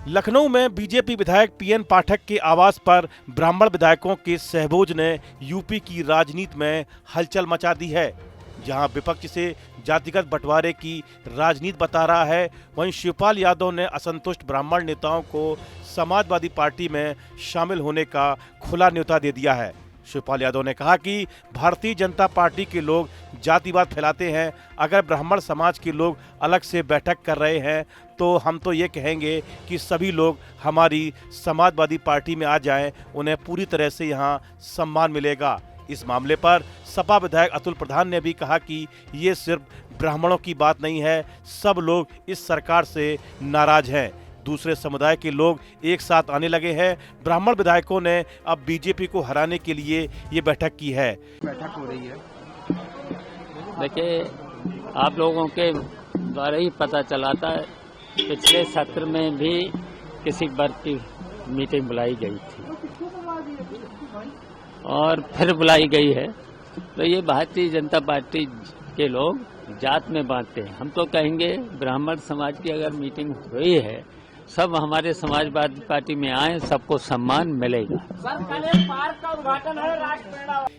लखनऊ में बीजेपी विधायक पीएन पाठक के आवास पर ब्राह्मण विधायकों के सहभोज ने यूपी की राजनीति में हलचल मचा दी है। जहां विपक्ष से जातिगत बंटवारे की राजनीति बता रहा है, वहीं शिवपाल यादव ने असंतुष्ट ब्राह्मण नेताओं को समाजवादी पार्टी में शामिल होने का खुला न्योता दे दिया है। शिवपाल यादव ने कहा कि भारतीय जनता पार्टी के लोग जातिवाद फैलाते हैं। अगर ब्राह्मण समाज के लोग अलग से बैठक कर रहे हैं तो हम तो ये कहेंगे कि सभी लोग हमारी समाजवादी पार्टी में आ जाएं, उन्हें पूरी तरह से यहाँ सम्मान मिलेगा। इस मामले पर सपा विधायक अतुल प्रधान ने भी कहा कि ये सिर्फ ब्राह्मणों की बात नहीं है, सब लोग इस सरकार से नाराज हैं। दूसरे समुदाय के लोग एक साथ आने लगे हैं। ब्राह्मण विधायकों ने अब बीजेपी को हराने के लिए ये बैठक की है। बैठक हो रही है। देखिए, आप लोगों के द्वारा ही पता चला था, पिछले सत्र में भी किसी वर्ग की मीटिंग बुलाई गई थी और फिर बुलाई गई है। तो ये भारतीय जनता पार्टी के लोग जात में बांटते हैं। हम तो कहेंगे ब्राह्मण समाज की अगर मीटिंग हुई है, सब हमारे समाजवादी पार्टी में आए, सबको सम्मान मिलेगा।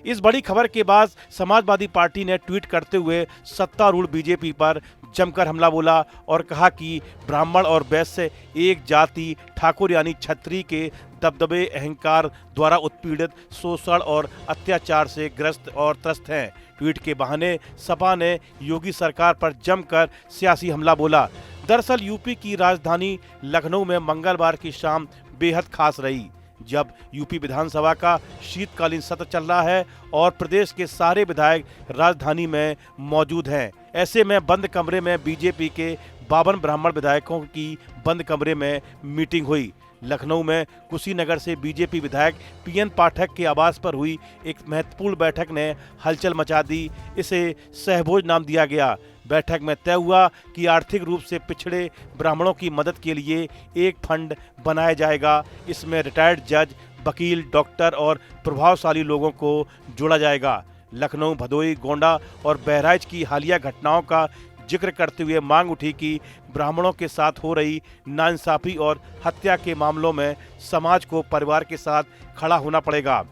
इस बड़ी खबर के बाद समाजवादी पार्टी ने ट्वीट करते हुए सत्तारूढ़ बीजेपी पर जमकर हमला बोला और कहा कि ब्राह्मण और वैश्य एक जाति ठाकुर यानी छत्री के दबदबे अहंकार द्वारा उत्पीड़ित, शोषण और अत्याचार से ग्रस्त और त्रस्त हैं। ट्वीट के बहाने सपा ने योगी सरकार पर जमकर सियासी हमला बोला। दरअसल यूपी की राजधानी लखनऊ में मंगलवार की शाम बेहद खास रही, जब यूपी विधानसभा का शीतकालीन सत्र चल रहा है और प्रदेश के सारे विधायक राजधानी में मौजूद हैं। ऐसे में बंद कमरे में बीजेपी के 52 ब्राह्मण विधायकों की बंद कमरे में मीटिंग हुई। लखनऊ में कुशीनगर से बीजेपी विधायक पीएन पाठक के आवास पर हुई एक महत्वपूर्ण बैठक ने हलचल मचा दी। इसे सहभोज नाम दिया गया। बैठक में तय हुआ कि आर्थिक रूप से पिछड़े ब्राह्मणों की मदद के लिए एक फंड बनाया जाएगा। इसमें रिटायर्ड जज, वकील, डॉक्टर और प्रभावशाली लोगों को जोड़ा जाएगा। लखनऊ, भदोही, गोंडा और बहराइच की हालिया घटनाओं का जिक्र करते हुए मांग उठी कि ब्राह्मणों के साथ हो रही नाइंसाफी और हत्या के मामलों में समाज को परिवार के साथ खड़ा होना पड़ेगा।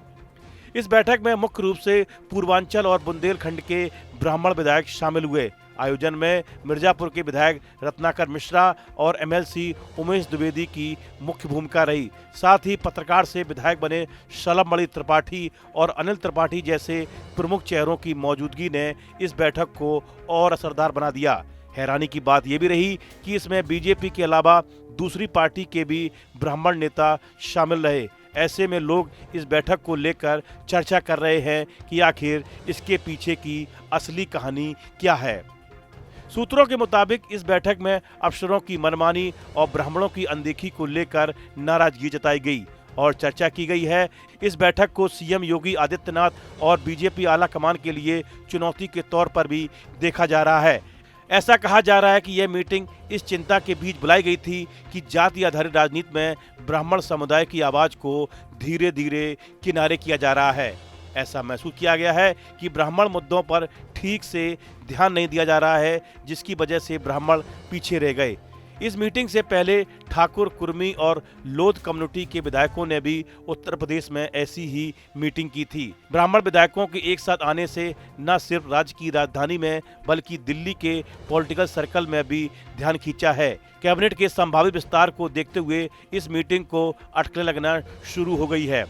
इस बैठक में मुख्य रूप से पूर्वांचल और बुंदेलखंड के ब्राह्मण विधायक शामिल हुए। आयोजन में मिर्जापुर के विधायक रत्नाकर मिश्रा और एमएलसी उमेश द्विवेदी की मुख्य भूमिका रही। साथ ही पत्रकार से विधायक बने शलभमणि त्रिपाठी और अनिल त्रिपाठी जैसे प्रमुख चेहरों की मौजूदगी ने इस बैठक को और असरदार बना दिया। हैरानी की बात यह भी रही कि इसमें बीजेपी के अलावा दूसरी पार्टी के भी ब्राह्मण नेता शामिल रहे। ऐसे में लोग इस बैठक को लेकर चर्चा कर रहे हैं कि आखिर इसके पीछे की असली कहानी क्या है। सूत्रों के मुताबिक इस बैठक में अफसरों की मनमानी और ब्राह्मणों की अनदेखी को लेकर नाराजगी जताई गई और चर्चा की गई है। इस बैठक को सीएम योगी आदित्यनाथ और बीजेपी आला कमान के लिए चुनौती के तौर पर भी देखा जा रहा है। ऐसा कहा जा रहा है कि यह मीटिंग इस चिंता के बीच बुलाई गई थी कि जाति आधारित राजनीति में ब्राह्मण समुदाय की आवाज को धीरे धीरे किनारे किया जा रहा है। ऐसा महसूस किया गया है कि ब्राह्मण मुद्दों पर ठीक से ध्यान नहीं दिया जा रहा है, जिसकी वजह से ब्राह्मण पीछे रह गए। इस मीटिंग से पहले ठाकुर, कुर्मी और लोध कम्युनिटी के विधायकों ने भी उत्तर प्रदेश में ऐसी ही मीटिंग की थी। ब्राह्मण विधायकों के एक साथ आने से न सिर्फ राज्य की राजधानी में बल्कि दिल्ली के पॉलिटिकल सर्कल में भी ध्यान खींचा है। कैबिनेट के संभावित विस्तार को देखते हुए इस मीटिंग को अटकलें लगना शुरू हो गई है।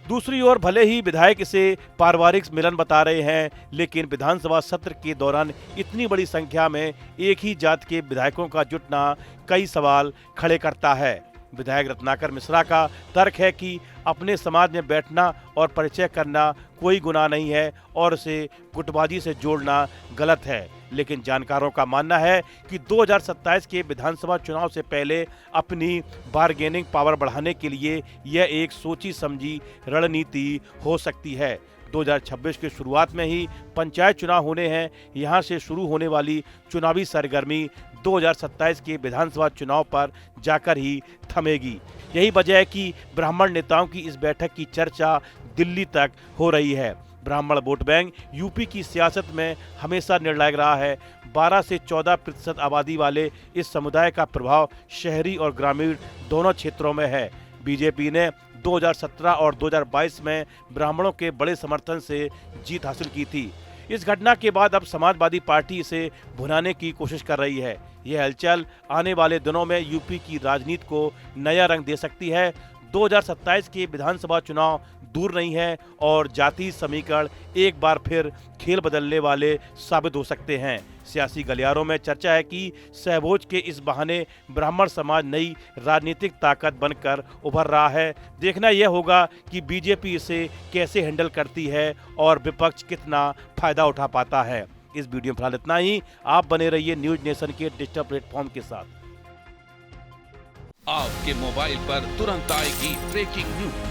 दूसरी ओर भले ही विधायक इसे पारिवारिक मिलन बता रहे हैं, लेकिन विधानसभा सत्र के दौरान इतनी बड़ी संख्या में एक ही जात के विधायकों का जुटना कई सवाल खड़े करता है। विधायक रत्नाकर मिश्रा का तर्क है कि अपने समाज में बैठना और परिचय करना कोई गुनाह नहीं है और उसे गुटबाजी से जोड़ना गलत है। लेकिन जानकारों का मानना है कि 2027 के विधानसभा चुनाव से पहले अपनी बार्गेनिंग पावर बढ़ाने के लिए यह एक सोची समझी रणनीति हो सकती है। 2026 की शुरुआत में ही पंचायत चुनाव होने हैं। यहां से शुरू होने वाली चुनावी सरगर्मी 2027 के विधानसभा चुनाव पर जाकर ही थमेगी। यही वजह है कि ब्राह्मण नेताओं की इस बैठक की चर्चा दिल्ली तक हो रही है। ब्राह्मण वोट बैंक यूपी की सियासत में हमेशा निर्णायक रहा है। 12 से 14% आबादी वाले इस समुदाय का प्रभाव शहरी और ग्रामीण दोनों क्षेत्रों में है। बीजेपी ने 2017 और 2022 में ब्राह्मणों के बड़े समर्थन से जीत हासिल की थी। इस घटना के बाद अब समाजवादी पार्टी इसे भुनाने की कोशिश कर रही है। यह हलचल आने वाले दिनों में यूपी की राजनीति को नया रंग दे सकती है। 2027 के विधानसभा चुनाव दूर नहीं है और जातीय समीकरण एक बार फिर खेल बदलने वाले साबित हो सकते हैं। सियासी गलियारों में चर्चा है कि सहभोज के इस बहाने ब्राह्मण समाज नई राजनीतिक ताकत बनकर उभर रहा है। देखना यह होगा कि बीजेपी इसे कैसे हैंडल करती है और विपक्ष कितना फायदा उठा पाता है। इस वीडियो में फिलहाल इतना ही। आप बने रहिए न्यूज नेशन के डिजिटल प्लेटफॉर्म के साथ। आपके मोबाइल पर तुरंत आएगी ब्रेकिंग न्यूज।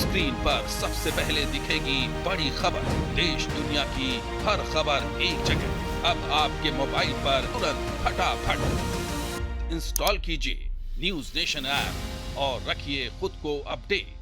स्क्रीन पर सबसे पहले दिखेगी बड़ी खबर। देश दुनिया की हर खबर एक जगह। अब आपके मोबाइल पर तुरंत फटाफट इंस्टॉल कीजिए न्यूज नेशन ऐप और रखिए खुद को अपडेट।